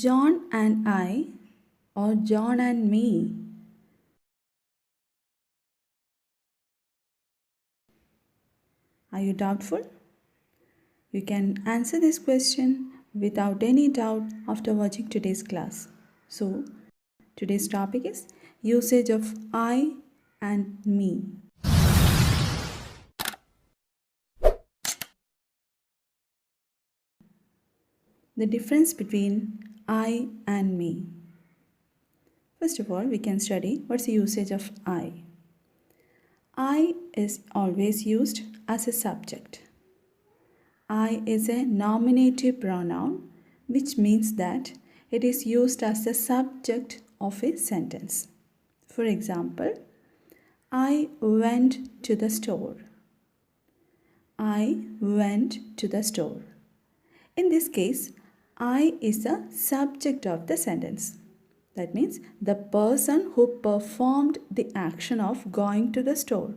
John and I or John and me? Are you doubtful? You can answer this question without any doubt after watching today's class. So, today's topic is usage of I and me. The difference between I and me. First of all, we can study what's the usage of I. I is always used as a subject. I is a nominative pronoun, which means that it is used as the subject of a sentence. For example, I went to the store. I went to the store. In this case, I is the subject of the sentence. That means the person who performed the action of going to the store.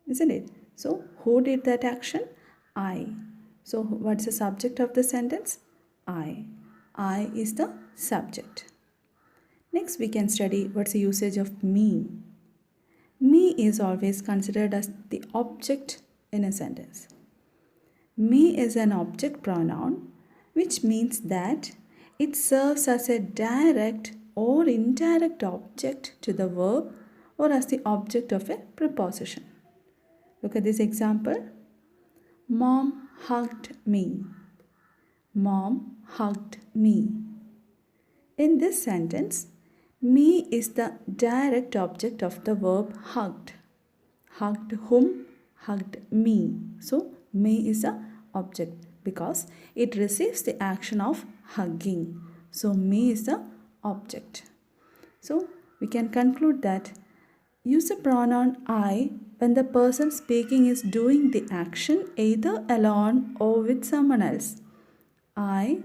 Isn't it? So, who did that action? I. So, what's the subject of the sentence? I. I is the subject. Next, we can study what's the usage of me. Me is always considered as the object in a sentence. Me is an object pronoun, which means that it serves as a direct or indirect object to the verb or as the object of a preposition. Look at this example. Mom hugged me. Mom hugged me. In this sentence, me is the direct object of the verb hugged. Hugged whom? Hugged me. So, me is the object because it receives the action of hugging. So, me is the object. So, we can conclude that use the pronoun I when the person speaking is doing the action either alone or with someone else. I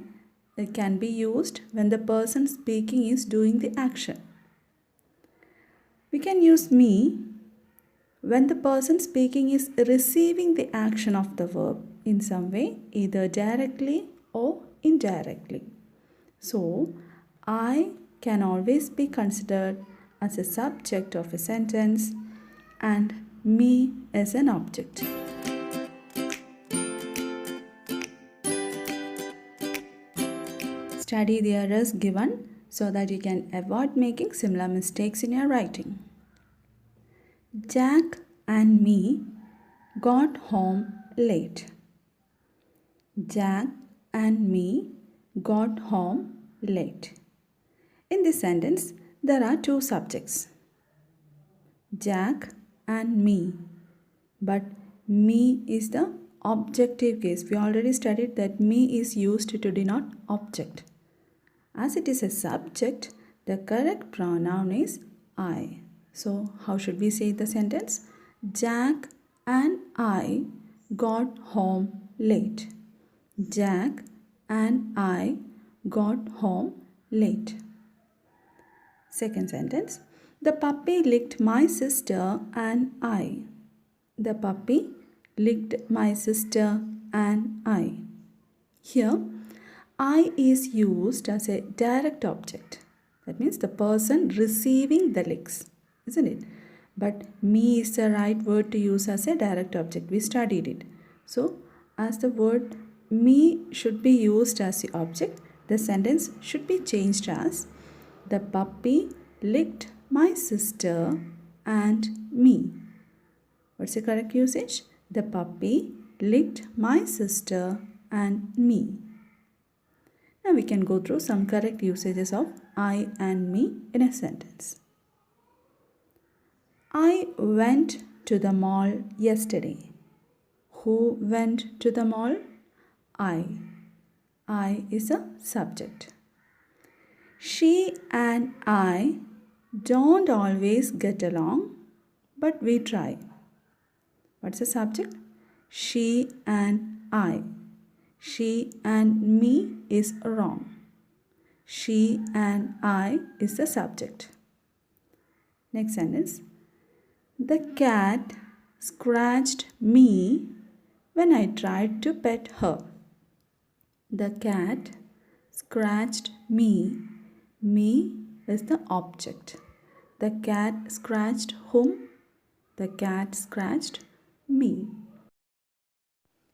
can be used when the person speaking is doing the action. We can use me when the person speaking is receiving the action of the verb in some way, either directly or indirectly. So, I can always be considered as a subject of a sentence and me as an object. Study the errors given so that you can avoid making similar mistakes in your writing. Jack and me got home late. Jack and me got home late. In this sentence, there are two subjects, Jack and me. But me is the objective case. We already studied that me is used to denote object. As it is a subject, the correct pronoun is I. So, how should we say the sentence? Jack and I got home late. Jack and I got home late. Second sentence. The puppy licked my sister and I. The puppy licked my sister and I. Here, I is used as a direct object. That means the person receiving the licks, isn't it? But me is the right word to use as a direct object. We studied it. So, as the word me should be used as the object, the sentence should be changed as the puppy licked my sister and me. What's the correct usage? The puppy licked my sister and me. Now we can go through some correct usages of I and me in a sentence. I went to the mall yesterday. Who went to the mall? I. I is a subject. She and I don't always get along, but we try. What's the subject? She and I. She and me is wrong. She and I is the subject. Next sentence. The cat scratched me when I tried to pet her. The cat scratched me. Me is the object. The cat scratched whom? The cat scratched me.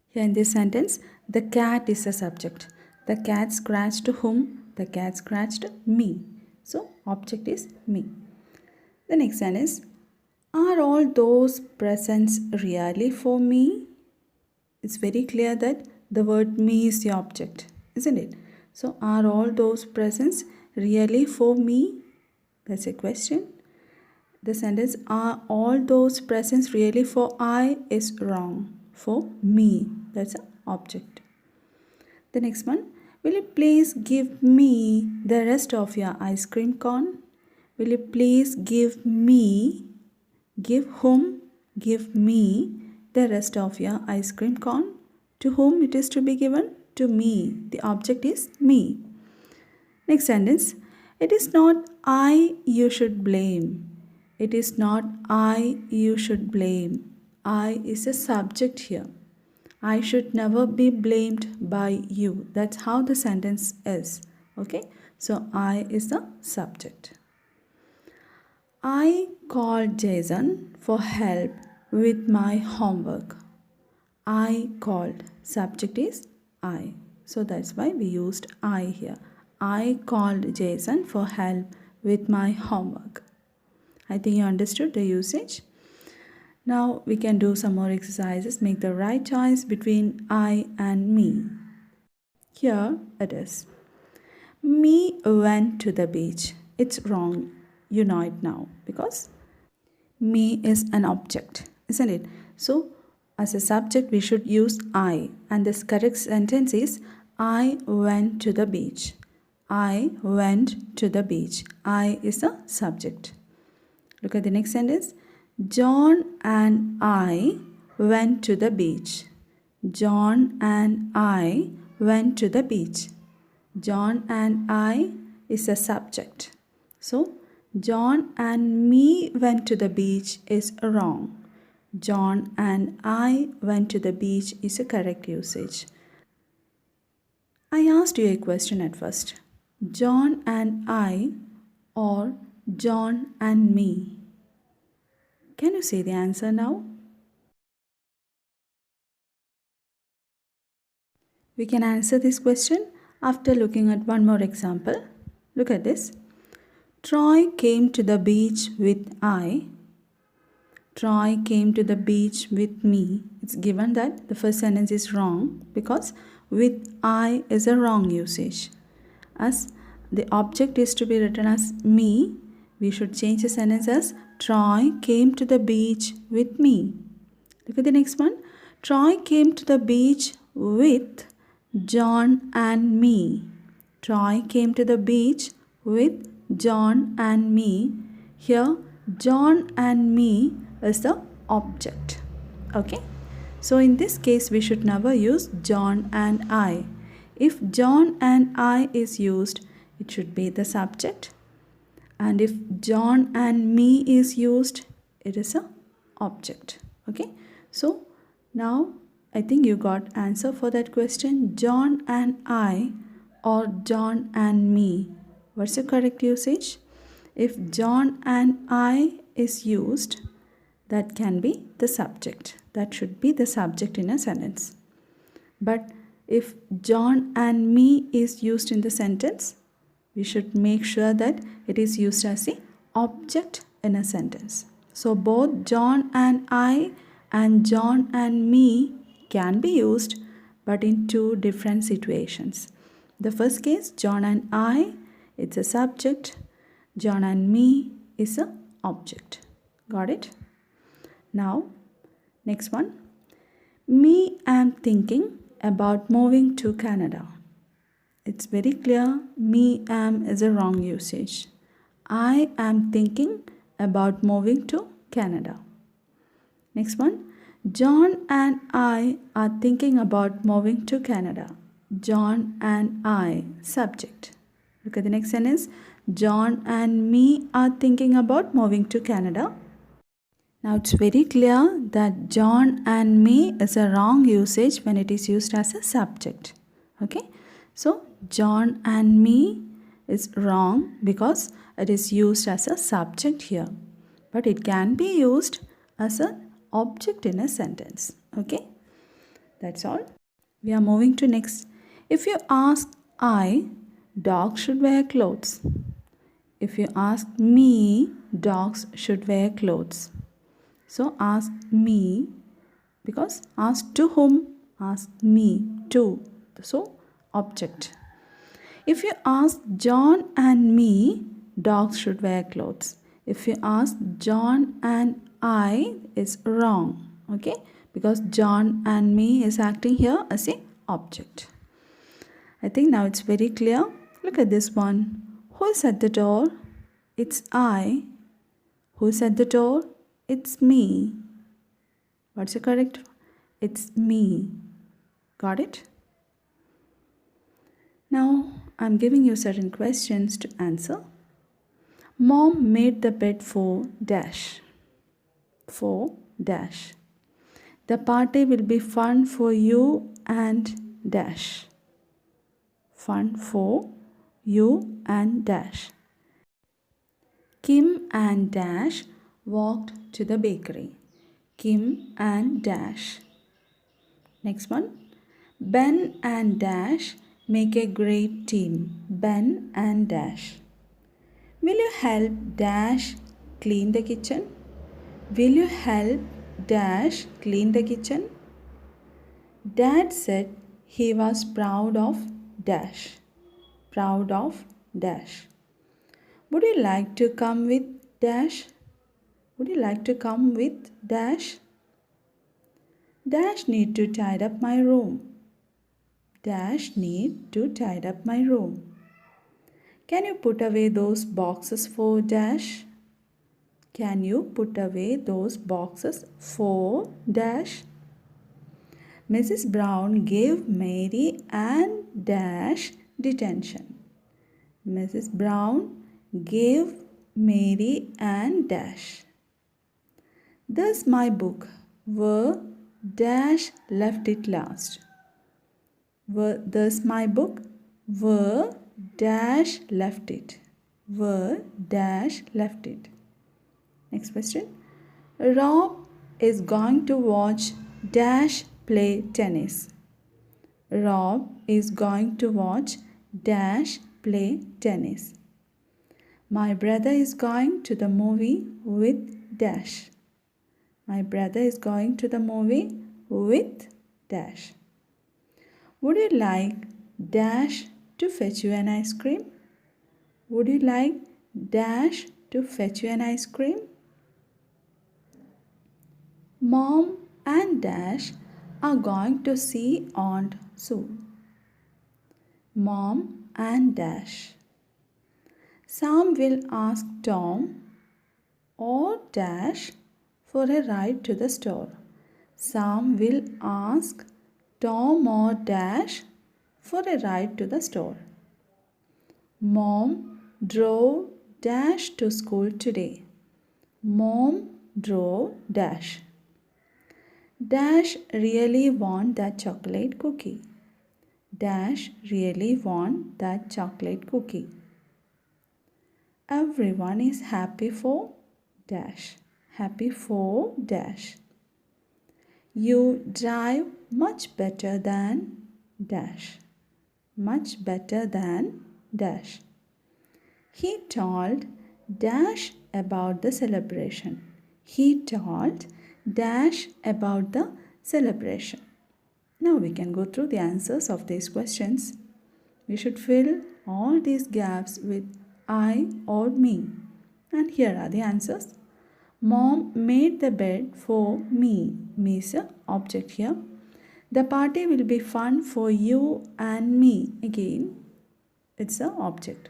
Here in this sentence, the cat is the subject. The cat scratched whom? The cat scratched me. So, object is me. The next sentence, are all those presents really for me? It's very clear that the word me is the object, isn't it? So, are all those presents really for me? That's a question. The sentence, are all those presents really for I is wrong. For me, that's an object. The next one, will you please give me the rest of your ice cream cone? Will you please give me, give whom, give me the rest of your ice cream cone? To whom it is to be given? To me. The object is me. Next sentence, it is not I you should blame. It is not I you should blame. I is a subject here. I should never be blamed by you. That's how the sentence is. Okay. So I is the subject. I called Jason for help with my homework. I called. Subject is I. So that's why we used I here. I called Jason for help with my homework. I think you understood the usage. Now we can do some more exercises. Make the right choice between I and me. Here it is. Me went to the beach. It's wrong. You know it now because me is an object, isn't it? So as a subject we should use I, and this correct sentence is I went to the beach. I went to the beach. I is the subject. Look at the next sentence. John and I went to the beach. John and I went to the beach. John and I is a subject. So, John and me went to the beach is wrong. John and I went to the beach is a correct usage. I asked you a question at first. John and I or John and me? Can you say the answer now? We can answer this question after looking at one more example. Look at this. Troy came to the beach with I. Troy came to the beach with me. It's given that the first sentence is wrong because with I is a wrong usage. As the object is to be written as me, we should change the sentence as Troy came to the beach with me. Look at the next one. Troy came to the beach with John and me. Troy came to the beach with John and me. Here, John and me is the object. Okay. So in this case, we should never use John and I. If John and I is used, it should be the subject. And if John and me is used, it is a object. Okay. So now I think you got answer for that question. John and I or John and me. What's the correct usage? If John and I is used, that can be the subject. That should be the subject in a sentence. But if John and me is used in the sentence, we should make sure that it is used as the object in a sentence. So both John and I and John and me can be used, but in two different situations. The first case, John and I, it's a subject. John and me is a object. Got it? Now, next one. Me am thinking about moving to Canada. It's very clear, me am is a wrong usage. I am thinking about moving to Canada. Next one. John and I are thinking about moving to Canada. John and I, subject. Look at the next sentence. John and me are thinking about moving to Canada. Now it's very clear that John and me is a wrong usage when it is used as a subject. Okay. So John and me is wrong because it is used as a subject here. But it can be used as an object in a sentence. Okay? That's all. We are moving to next. If you ask I, dogs should wear clothes. If you ask me, dogs should wear clothes. So ask me, because ask to whom? Ask me, to. So object. If you ask John and me, dogs should wear clothes. If you ask John and I, it's wrong. Okay? Because John and me is acting here as a object. I think now it's very clear. Look at this one. Who is at the door? It's I. Who's at the door? It's me. What's the correct? It's me. Got it? Now I'm giving you certain questions to answer. Mom made the bed for dash. For dash. The party will be fun for you and dash. Fun for you and dash. Kim and dash walked to the bakery. Kim and dash. Next one. Ben and dash make a great team. Ben and dash. Will you help dash clean the kitchen? Will you help dash clean the kitchen? Dad said he was proud of dash. Proud of dash. Would you like to come with dash? Would you like to come with dash? Dash need to tidy up my room. Dash need to tidy up my room. Can you put away those boxes for dash? Can you put away those boxes for dash? Mrs. Brown gave Mary and dash detention. Mrs. Brown gave Mary and dash. Thus my book were dash left it last. Thus my book were dash left it. Were dash left it. Next question. Rob is going to watch dash play tennis. Rob is going to watch dash play tennis. My brother is going to the movie with dash. My brother is going to the movie with dash. Would you like dash to fetch you an ice cream? Would you like dash to fetch you an ice cream? Mom and dash are going to see Aunt soon. Mom and dash. Sam will ask Tom or dash for a ride to the store. Sam will ask Tom or dash for a ride to the store. Mom drove dash to school today. Mom drove dash. Dash really want that chocolate cookie. Dash really want that chocolate cookie. Everyone is happy for dash. Happy for dash. You drive much better than dash. Much better than dash. He told dash about the celebration. He told dash about the celebration. Now we can go through the answers of these questions. We should fill all these gaps with I or me. And here are the answers. Mom made the bed for me. Me is an object here. The party will be fun for you and me. Again, it's an object.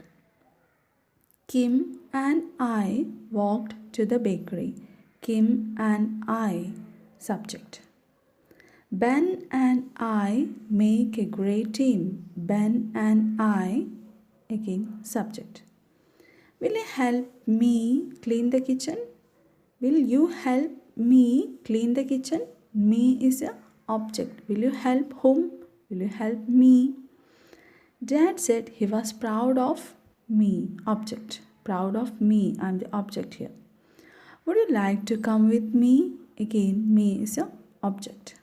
Kim and I walked to the bakery. Kim and I, subject. Ben and I make a great team. Ben and I, again, subject. Will you help me clean the kitchen? Will you help me clean the kitchen? Me is a object. Will you help whom? Will you help me? Dad said he was proud of Me, object. Proud of me, I am the object here. Would you like to come with me? Again, me is a object.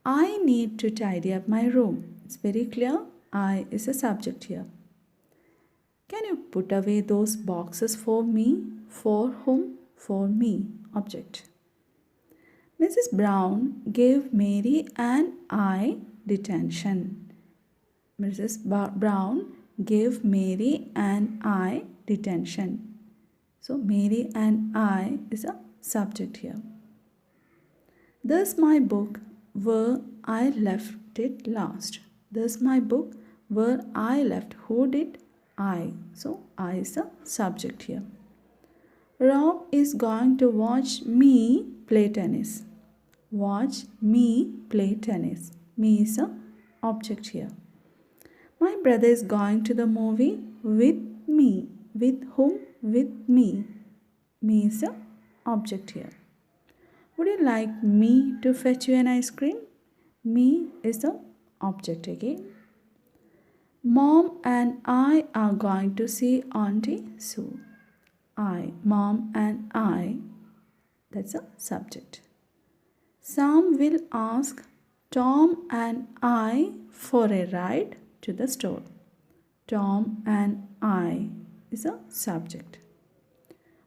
I need to tidy up my room. It's very clear. I is a subject here. Can you put away those boxes for me? For whom? For me, object. Mrs. Brown gave Mary and I detention. Mrs. Brown gave Mary and I detention. So Mary and I is a subject here. Thus my book where I left it last. Thus my book where I left. Who did? I. So I is a subject here. Rob is going to watch me play tennis. Watch me play tennis. Me is a object here. My brother is going to the movie with me. With whom? With me. Me is a object here. Would you like me to fetch you an ice cream? Me is the object again. Mom and I are going to see Auntie Sue. I, mom and I, that's a subject. Sam will ask Tom and I for a ride to the store. Tom and I is a subject.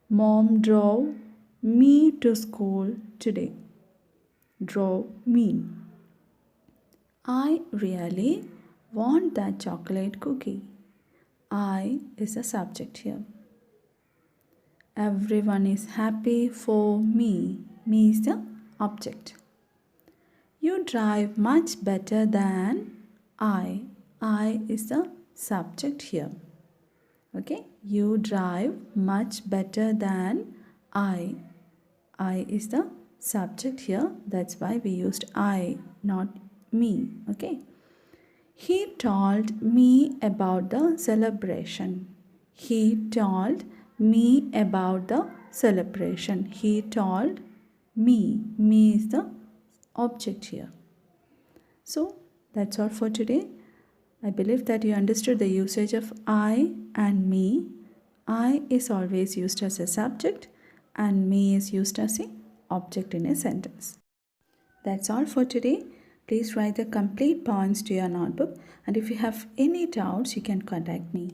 Mom drove me to school today. Drove me. I really want that chocolate cookie. I is a subject here. Everyone is happy for me. Me is the object. You drive much better than I. I is the subject here. Okay. You drive much better than I. I is the subject here. That's why we used I, not me. Okay. He told me about the celebration. He told me about the celebration. He told me. Me is the object here. So that's all for today. I believe that you understood the usage of I and me. I is always used as a subject and me is used as an object in a sentence. That's all for today. Please write the complete points to your notebook, and if you have any doubts, you can contact me.